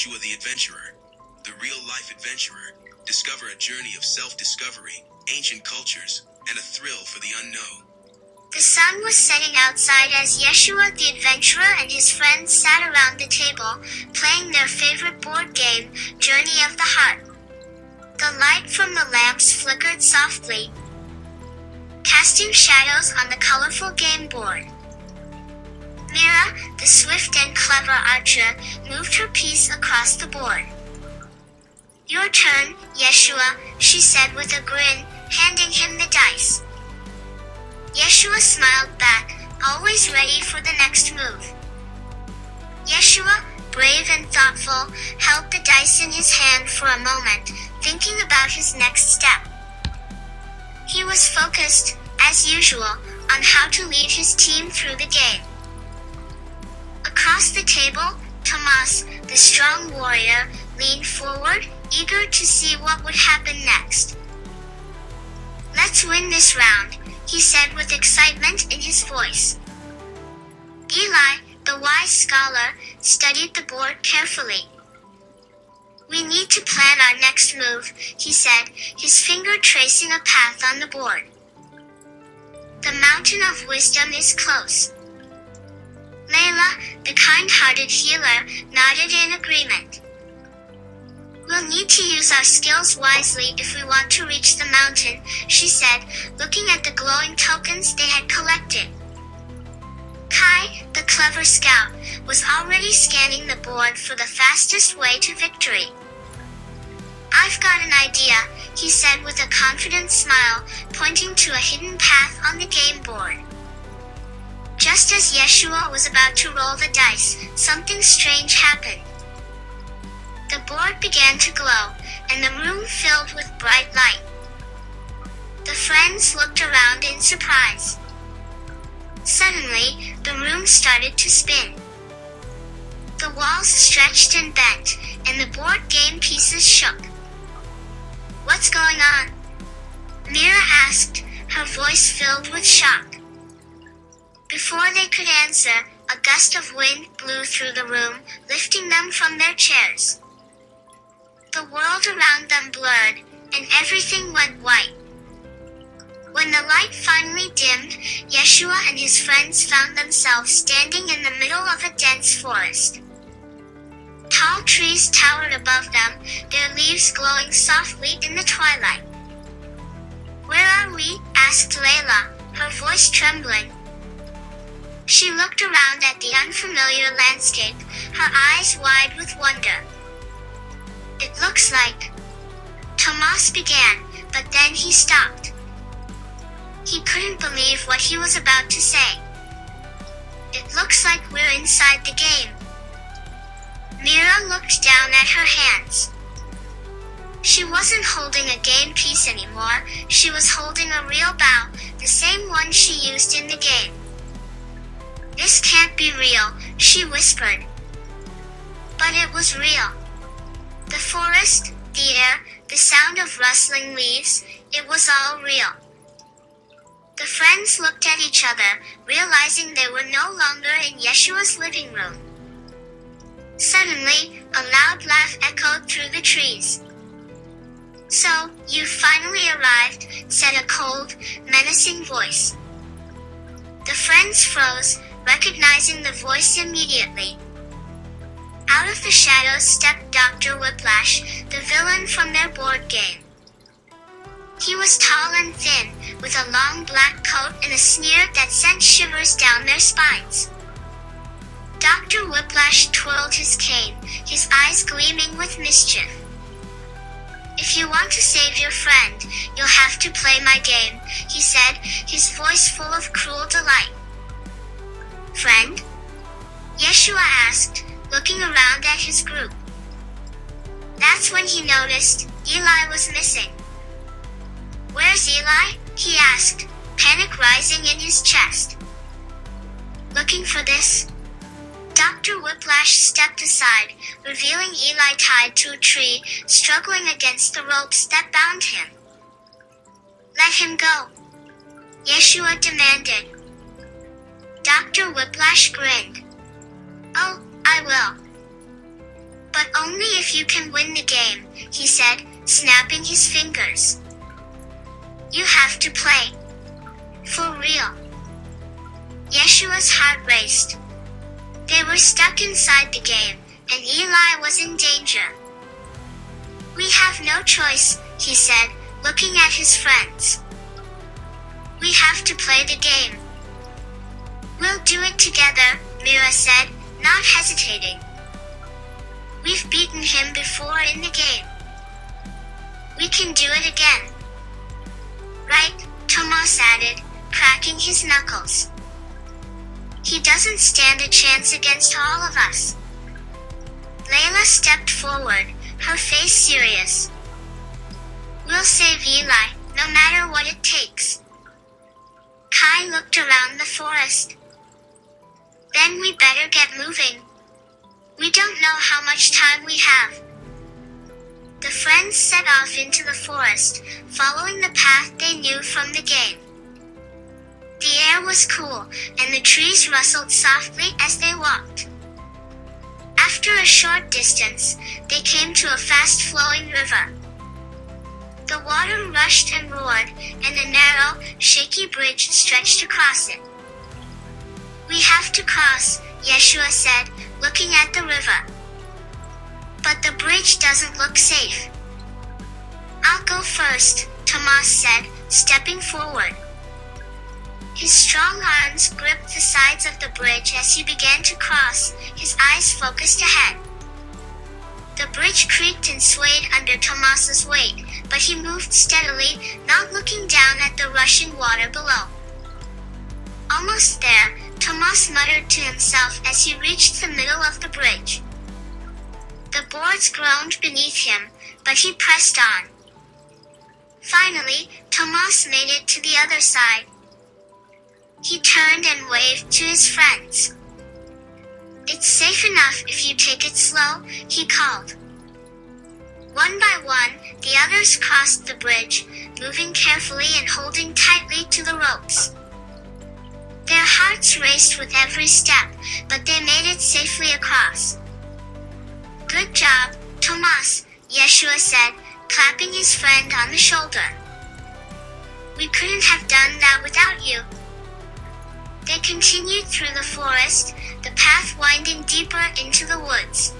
Yeshua the Adventurer, the real-life adventurer. Discover a journey of self-discovery, ancient cultures, and a thrill for the unknown. The sun was setting outside as Yeshua the Adventurer and his friends sat around the table, playing their favorite board game, Journey of the Heart. The light from the lamps flickered softly, casting shadows on the colorful game board. Mira, the swift and clever archer, moved her piece across the board. "Your turn, Yeshua," she said with a grin, handing him the dice. Yeshua smiled back, always ready for the next move. Yeshua, brave and thoughtful, held the dice in his hand for a moment, thinking about his next step. He was focused, as usual, on how to lead his team through the game. Across the table, Tomas, the strong warrior, leaned forward, eager to see what would happen next. "Let's win this round," he said with excitement in his voice. Eli, the wise scholar, studied the board carefully. "We need to plan our next move," he said, his finger tracing a path on the board. "The mountain of wisdom is close." Layla, the kind-hearted healer, nodded in agreement. "We'll need to use our skills wisely if we want to reach the mountain," she said, looking at the glowing tokens they had collected. Kai, the clever scout, was already scanning the board for the fastest way to victory. "I've got an idea," he said with a confident smile, pointing to a hidden path on the game board. Just as Yeshua was about to roll the dice, something strange happened. The board began to glow, and the room filled with bright light. The friends looked around in surprise. Suddenly, the room started to spin. The walls stretched and bent, and the board game pieces shook. "What's going on?" Mira asked, her voice filled with shock. Before they could answer, a gust of wind blew through the room, lifting them from their chairs. The world around them blurred, and everything went white. When the light finally dimmed, Yeshua and his friends found themselves standing in the middle of a dense forest. Tall trees towered above them, their leaves glowing softly in the twilight. "Where are we?" asked Layla, her voice trembling. She looked around at the unfamiliar landscape, her eyes wide with wonder. "It looks like..." Tomas began, but then he stopped. He couldn't believe what he was about to say. "It looks like we're inside the game." Mira looked down at her hands. She wasn't holding a game piece anymore, she was holding a real bow, the same one she used in the game. "This can't be real," she whispered. But it was real. The forest, the air, the sound of rustling leaves, it was all real. The friends looked at each other, realizing they were no longer in Yeshua's living room. Suddenly, a loud laugh echoed through the trees. "So, you finally arrived," said a cold, menacing voice. The friends froze, recognizing the voice immediately. Out of the shadows stepped Dr. Whiplash, the villain from their board game. He was tall and thin, with a long black coat and a sneer that sent shivers down their spines. Dr. Whiplash twirled his cane, his eyes gleaming with mischief. "If you want to save your friend, you'll have to play my game," he said, his voice full of cruel delight. "Friend?" Yeshua asked, looking around at his group. That's when he noticed Eli was missing. "Where's Eli?" he asked, panic rising in his chest. Looking for this? Dr. Whiplash stepped aside, revealing Eli tied to a tree, struggling against the ropes that bound him. "Let him go," Yeshua demanded. Dr. Whiplash grinned. "Oh, I will." But only if you can win the game, he said, snapping his fingers. You have to play. For real. Yeshua's heart raced. They were stuck inside the game, and Eli was in danger. We have no choice, he said, looking at his friends. We have to play the game. We'll do it together, Mira said, not hesitating. We've beaten him before in the game. We can do it again. Right, Tomas added, cracking his knuckles. He doesn't stand a chance against all of us. Layla stepped forward, her face serious. We'll save Eli, no matter what it takes. Kai looked around the forest. Then we better get moving. We don't know how much time we have. The friends set off into the forest, following the path they knew from the game. The air was cool, and the trees rustled softly as they walked. After a short distance, they came to a fast-flowing river. The water rushed and roared, and a narrow, shaky bridge stretched across it. We have to cross, Yeshua said, looking at the river. But the bridge doesn't look safe. I'll go first, Tomas said, stepping forward. His strong arms gripped the sides of the bridge as he began to cross, his eyes focused ahead. The bridge creaked and swayed under Tomas's weight, but he moved steadily, not looking down at the rushing water below. Almost there, Tomas muttered to himself as he reached the middle of the bridge. The boards groaned beneath him, but he pressed on. Finally, Tomas made it to the other side. He turned and waved to his friends. It's safe enough if you take it slow, he called. One by one, the others crossed the bridge, moving carefully and holding tightly to the ropes. Their hearts raced with every step, but they made it safely across. Good job, Tomas, Yeshua said, clapping his friend on the shoulder. We couldn't have done that without you. They continued through the forest, the path winding deeper into the woods.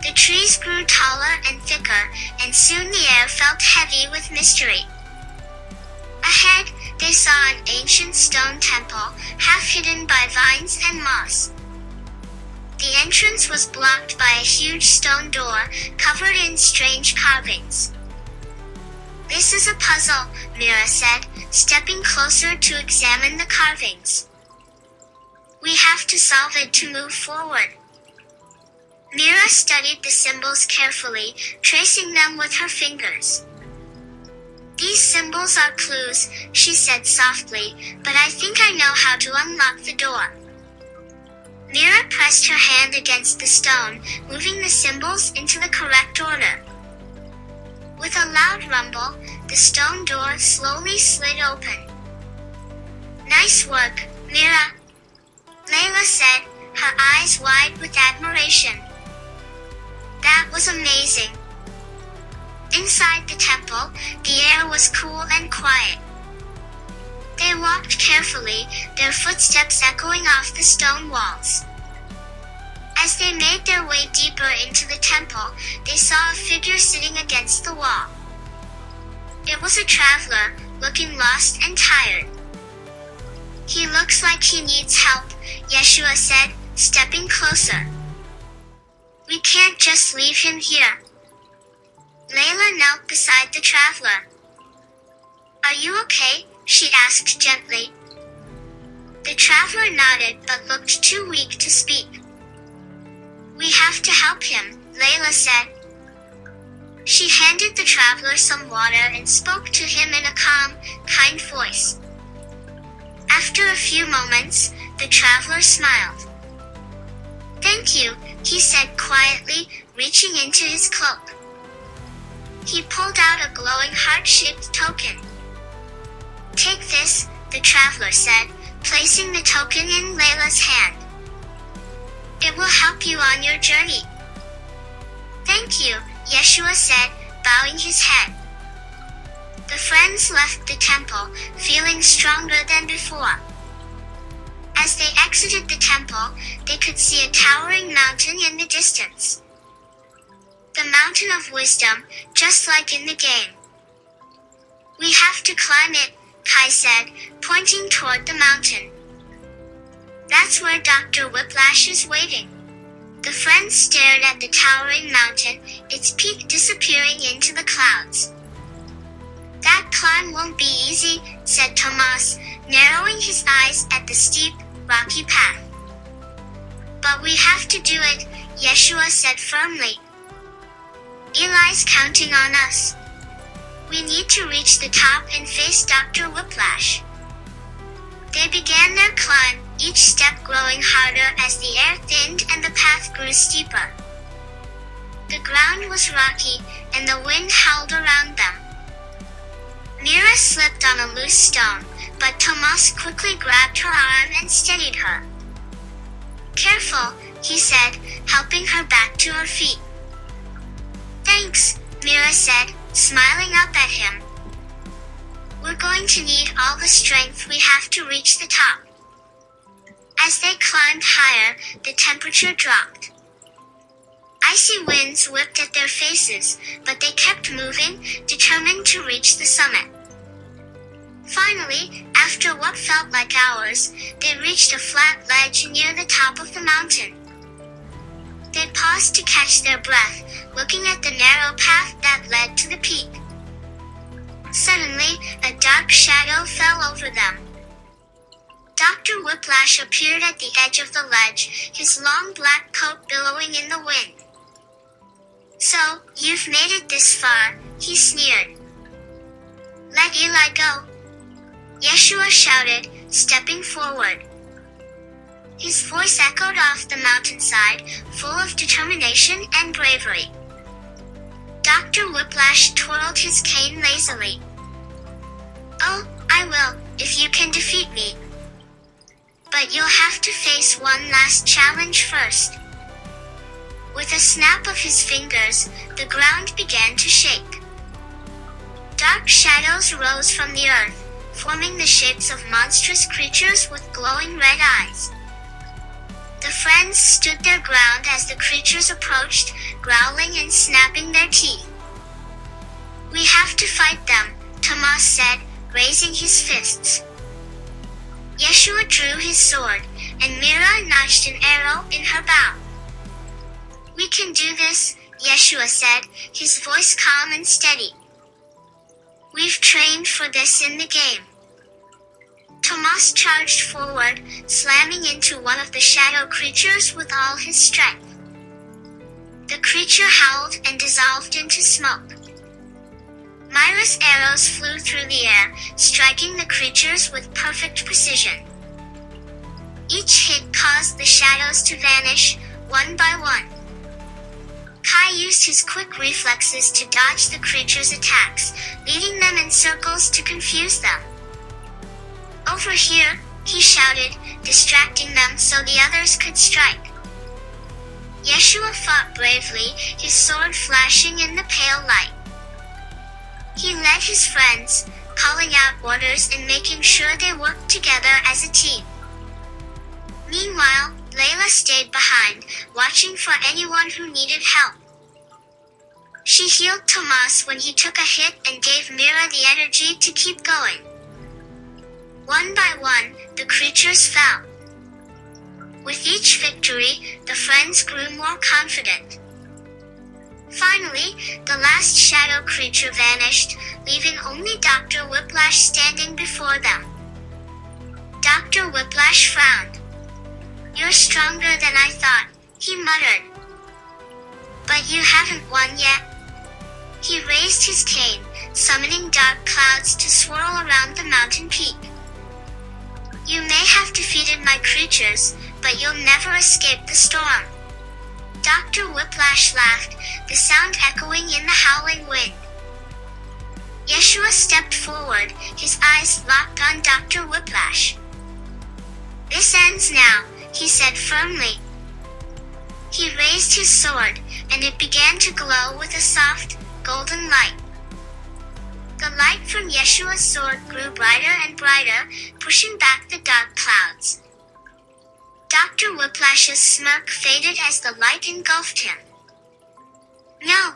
The trees grew taller and thicker, and soon the air felt heavy with mystery. Ahead, they saw an ancient stone temple, half hidden by vines and moss. The entrance was blocked by a huge stone door, covered in strange carvings. This is a puzzle, Mira said, stepping closer to examine the carvings. We have to solve it to move forward. Mira studied the symbols carefully, tracing them with her fingers. These symbols are clues, she said softly, but I think I know how to unlock the door. Mira pressed her hand against the stone, moving the symbols into the correct order. With a loud rumble, the stone door slowly slid open. Nice work, Mira, Layla said, her eyes wide with admiration. That was amazing. Inside the temple, the air was cool and quiet. They walked carefully, their footsteps echoing off the stone walls. As they made their way deeper into the temple, they saw a figure sitting against the wall. It was a traveler, looking lost and tired. He looks like he needs help, Yeshua said, stepping closer. We can't just leave him here. Layla knelt beside the traveler. Are you okay? She asked gently. The traveler nodded but looked too weak to speak. We have to help him, Layla said. She handed the traveler some water and spoke to him in a calm, kind voice. After a few moments, the traveler smiled. Thank you, he said quietly, reaching into his cloak. He pulled out a glowing heart-shaped token. Take this, the traveler said, placing the token in Layla's hand. It will help you on your journey. Yeshua said, bowing his head. The friends left the temple, feeling stronger than before. As they exited the temple, they could see a towering mountain in the distance. The mountain of wisdom, just like in the game. We have to climb it, Kai said, pointing toward the mountain. That's where Dr. Whiplash is waiting. The friends stared at the towering mountain, its peak disappearing into the clouds. That climb won't be easy, said Tomas, narrowing his eyes at the steep, rocky path. But we have to do it, Yeshua said firmly. Eli's counting on us. We need to reach the top and face Dr. Whiplash. They began their climb, each step growing harder as the air thinned and the path grew steeper. The ground was rocky, and the wind howled around them. Mira slipped on a loose stone, but Tomas quickly grabbed her arm and steadied her. Careful, he said, helping her back to her feet. Thanks, Mira said, smiling up at him. We're going to need all the strength we have to reach the top. As they climbed higher, the temperature dropped. Icy winds whipped at their faces, but they kept moving, determined to reach the summit. Finally, after what felt like hours, they reached a flat ledge near the top of the mountain. They paused to catch their breath, looking at the narrow path that led to the peak. Suddenly, a dark shadow fell over them. Dr. Whiplash appeared at the edge of the ledge, his long black coat billowing in the wind. So, you've made it this far, he sneered. Let Eli go. Yeshua shouted, stepping forward. His voice echoed off the mountainside, full of determination and bravery. Dr. Whiplash twirled his cane lazily. Oh, I will, if you can defeat me. But you'll have to face one last challenge first. With a snap of his fingers, the ground began to shake. Dark shadows rose from the earth, forming the shapes of monstrous creatures with glowing red eyes. The friends stood their ground as the creatures approached, growling and snapping their teeth. We have to fight them, Tomas said, raising his fists. Yeshua drew his sword, and Mira notched an arrow in her bow. We can do this, Yeshua said, his voice calm and steady. We've trained for this in the game. Tomas charged forward, slamming into one of the shadow creatures with all his strength. The creature howled and dissolved into smoke. Myra's arrows flew through the air, striking the creatures with perfect precision. Each hit caused the shadows to vanish, one by one. Kai used his quick reflexes to dodge the creatures' attacks, leading them in circles to confuse them. Over here, he shouted, distracting them so the others could strike. Yeshua fought bravely, his sword flashing in the pale light. He led his friends, calling out orders and making sure they worked together as a team. Meanwhile, Layla stayed behind, watching for anyone who needed help. She healed Tomas when he took a hit and gave Mira the energy to keep going. One by one, the creatures fell. With each victory, the friends grew more confident. Finally, the last shadow creature vanished, leaving only Dr. Whiplash standing before them. Dr. Whiplash frowned. You're stronger than I thought, he muttered. But you haven't won yet. He raised his cane, summoning dark clouds to swirl around the mountain peak. You may have defeated my creatures, but you'll never escape the storm. Dr. Whiplash laughed, the sound echoing in the howling wind. Yeshua stepped forward, his eyes locked on Dr. Whiplash. This ends now, he said firmly. He raised his sword, and it began to glow with a soft, golden light. The light from Yeshua's sword grew brighter and brighter, pushing back the dark clouds. Dr. Whiplash's smirk faded as the light engulfed him. "No!"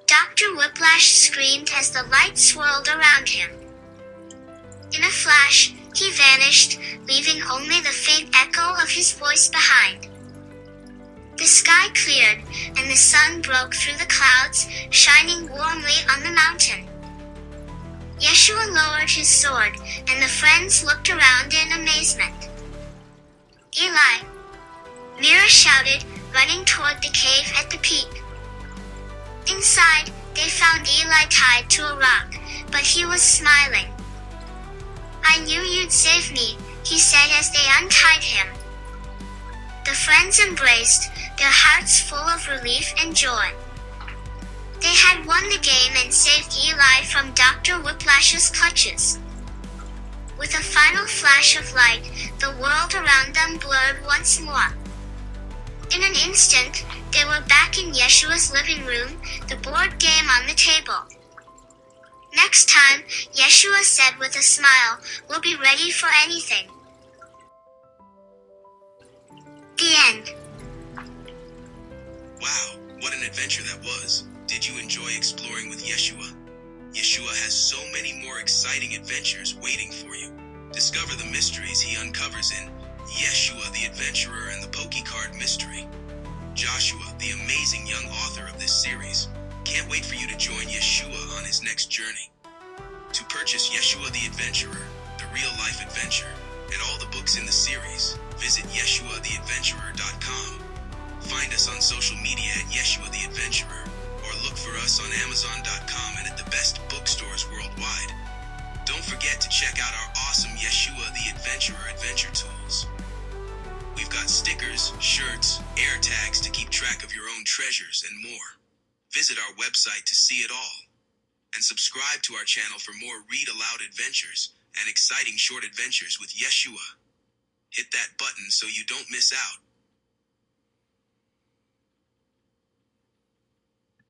Dr. Whiplash screamed as the light swirled around him. In a flash, he vanished, leaving only the faint echo of his voice behind. The sky cleared, and the sun broke through the clouds, shining warmly on the mountain. Yeshua lowered his sword, and the friends looked around in amazement. "Eli!" Mira shouted, running toward the cave at the peak. Inside, they found Eli tied to a rock, but he was smiling. "I knew you'd save me," he said as they untied him. The friends embraced, their hearts full of relief and joy. They had won the game and saved Eli from Dr. Whiplash's clutches. With a final flash of light, the world around them blurred once more. In an instant, they were back in Yeshua's living room, the board game on the table. Next time, Yeshua said with a smile, "We'll be ready for anything." The end. Wow, what an adventure that was. Did you enjoy exploring with Yeshua? Yeshua has so many more exciting adventures waiting for you. Discover the mysteries he uncovers in Yeshua the Adventurer and the Pokecard Mystery. Joshua, the amazing young author of this series, can't wait for you to join Yeshua on his next journey. To purchase Yeshua the Adventurer, the real-life adventure, and all the books in the series, visit YeshuaTheAdventurer.com. Find us on social media at Yeshua the Adventurer, or look for us on Amazon.com and at the best bookstores worldwide. Don't forget to check out our awesome Yeshua the Adventurer adventure tools. We've got stickers, shirts, air tags to keep track of your own treasures, and more. Visit our website to see it all. And subscribe to our channel for more read-aloud adventures and exciting short adventures with Yeshua. Hit that button so you don't miss out.